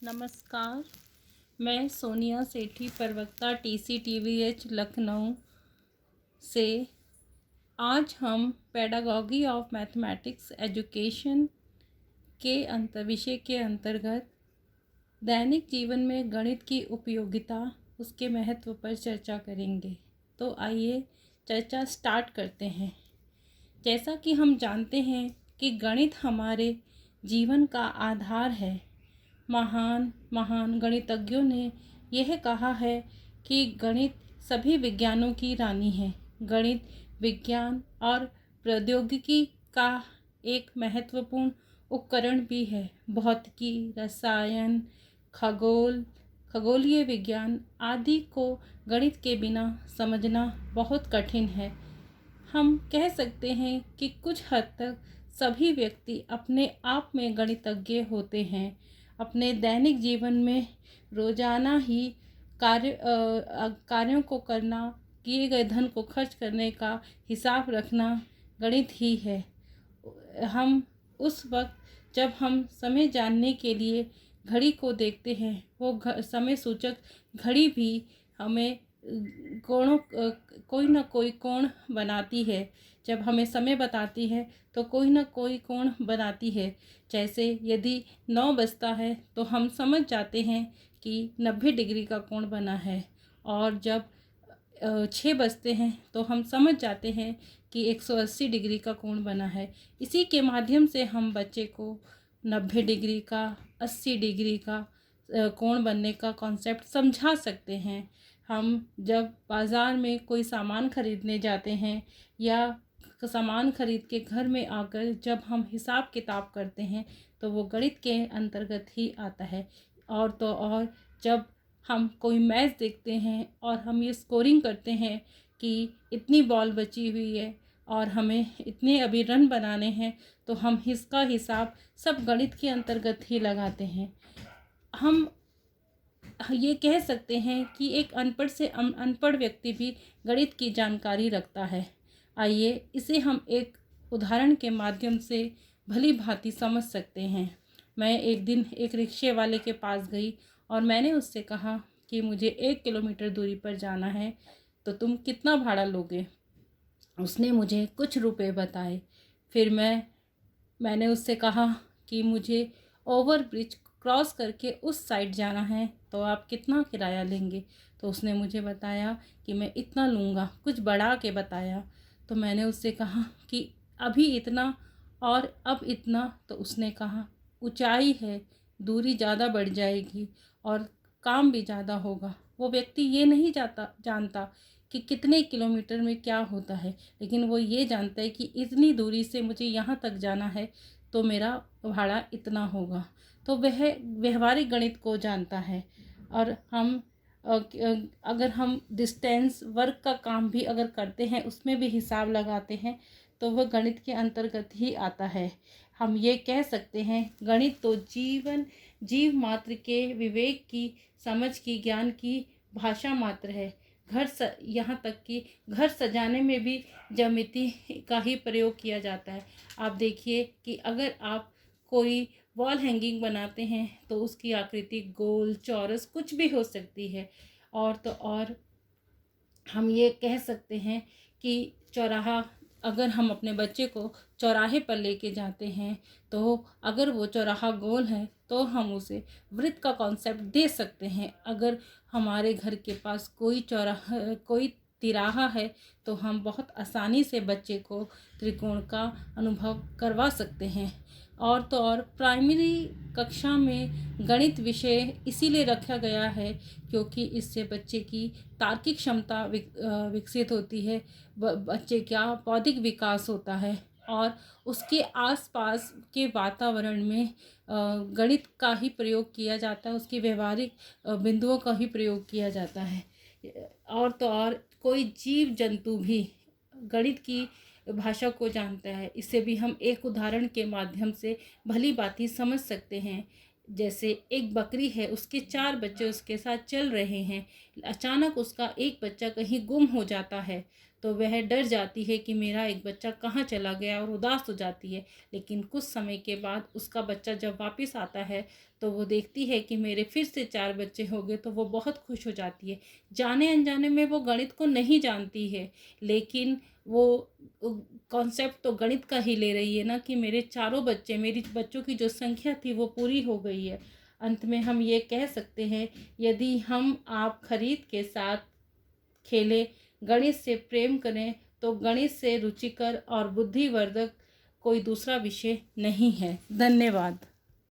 नमस्कार। मैं सोनिया सेठी, प्रवक्ता TCTVH लखनऊ से। आज हम पेडागॉजी ऑफ मैथमेटिक्स एजुकेशन के विषय के अंतर्गत दैनिक जीवन में गणित की उपयोगिता, उसके महत्व पर चर्चा करेंगे। तो आइए चर्चा स्टार्ट करते हैं। जैसा कि हम जानते हैं कि गणित हमारे जीवन का आधार है। महान महान गणितज्ञों ने यह कहा है कि गणित सभी विज्ञानों की रानी है। गणित विज्ञान और प्रौद्योगिकी का एक महत्वपूर्ण उपकरण भी है। भौतिकी, रसायन, खगोलीय विज्ञान आदि को गणित के बिना समझना बहुत कठिन है। हम कह सकते हैं कि कुछ हद तक सभी व्यक्ति अपने आप में गणितज्ञ होते हैं। अपने दैनिक जीवन में रोजाना ही कार्यों को करना, किए गए धन को खर्च करने का हिसाब रखना गणित ही है। हम उस वक्त जब हम समय जानने के लिए घड़ी को देखते हैं, वो समय सूचक घड़ी भी हमें कोणों कोई ना कोई कोण बनाती है। जब हमें समय बताती है तो कोई ना कोई कोण बनाती है। जैसे यदि 9 बजता है तो हम समझ जाते हैं कि 90 डिग्री का कोण बना है, और जब 6 बजते हैं तो हम समझ जाते हैं कि 180 डिग्री का कोण बना है। इसी के माध्यम से हम बच्चे को 90 डिग्री का, 80 डिग्री का कोण बनने का कॉन्सेप्ट समझा सकते हैं। हम जब बाज़ार में कोई सामान खरीदने जाते हैं या सामान खरीद के घर में आकर जब हम हिसाब किताब करते हैं तो वो गणित के अंतर्गत ही आता है। और तो और जब हम कोई मैच देखते हैं और हम ये स्कोरिंग करते हैं कि इतनी बॉल बची हुई है और हमें इतने अभी रन बनाने हैं, तो हम इसका हिसाब सब गणित के अंतर्गत ही लगाते हैं। हम ये कह सकते हैं कि एक अनपढ़ से अनपढ़ व्यक्ति भी गणित की जानकारी रखता है। आइए इसे हम एक उदाहरण के माध्यम से भली भांति समझ सकते हैं। मैं एक दिन एक रिक्शे वाले के पास गई और मैंने उससे कहा कि मुझे 1 किलोमीटर दूरी पर जाना है, तो तुम कितना भाड़ा लोगे। उसने मुझे कुछ रुपए बताए। फिर मैंने उससे कहा कि मुझे ओवर ब्रिज क्रॉस करके उस साइड जाना है, तो आप कितना किराया लेंगे। तो उसने मुझे बताया कि मैं इतना लूँगा, कुछ बढ़ा के बताया। तो मैंने उससे कहा कि अभी इतना और अब इतना। तो उसने कहा ऊंचाई है, दूरी ज़्यादा बढ़ जाएगी और काम भी ज़्यादा होगा। वो व्यक्ति ये नहीं जानता कि कितने किलोमीटर में क्या होता है, लेकिन वो ये जानता है कि इतनी दूरी से मुझे यहाँ तक जाना है तो मेरा भाड़ा इतना होगा। तो वह व्यवहारिक गणित को जानता है। और हम अगर हम डिस्टेंस वर्क का काम भी अगर करते हैं, उसमें भी हिसाब लगाते हैं, तो वह गणित के अंतर्गत ही आता है। हम ये कह सकते हैं गणित तो जीव मात्र के विवेक की, समझ की, ज्ञान की भाषा मात्र है। यहाँ तक कि घर सजाने में भी ज्यामिति का ही प्रयोग किया जाता है। आप देखिए कि अगर आप कोई वॉल हैंगिंग बनाते हैं तो उसकी आकृति गोल, चौरस कुछ भी हो सकती है। और तो और हम ये कह सकते हैं कि चौराहा, अगर हम अपने बच्चे को चौराहे पर लेके जाते हैं तो अगर वो चौराहा गोल है तो हम उसे वृत्त का कॉन्सेप्ट दे सकते हैं। अगर हमारे घर के पास कोई तिराहा है तो हम बहुत आसानी से बच्चे को त्रिकोण का अनुभव करवा सकते हैं। और तो और प्राइमरी कक्षा में गणित विषय इसीलिए रखा गया है क्योंकि इससे बच्चे की तार्किक क्षमता विकसित होती है, बच्चे का बौद्धिक विकास होता है और उसके आसपास के वातावरण में गणित का ही प्रयोग किया जाता है, उसकी व्यवहारिक बिंदुओं का ही प्रयोग किया जाता है। और तो और कोई जीव जंतु भी गणित की भाषा को जानता है। इसे भी हम एक उदाहरण के माध्यम से भली भांति समझ सकते हैं। जैसे एक बकरी है, उसके 4 बच्चे उसके साथ चल रहे हैं, अचानक उसका एक बच्चा कहीं गुम हो जाता है, तो वह डर जाती है कि मेरा एक बच्चा कहाँ चला गया और उदास हो जाती है। लेकिन कुछ समय के बाद उसका बच्चा जब वापस आता है तो वो देखती है कि मेरे फिर से 4 बच्चे हो गए, तो वो बहुत खुश हो जाती है। जाने अनजाने में वो गणित को नहीं जानती है, लेकिन वो कॉन्सेप्ट तो गणित का ही ले रही है ना, कि मेरे चारों बच्चे, मेरी बच्चों की जो संख्या थी वो पूरी हो गई है। अंत में हम ये कह सकते हैं, यदि हम आप खरीद के साथ खेलें, गणित से प्रेम करें, तो गणित से रुचिकर और बुद्धिवर्धक कोई दूसरा विषय नहीं है। धन्यवाद।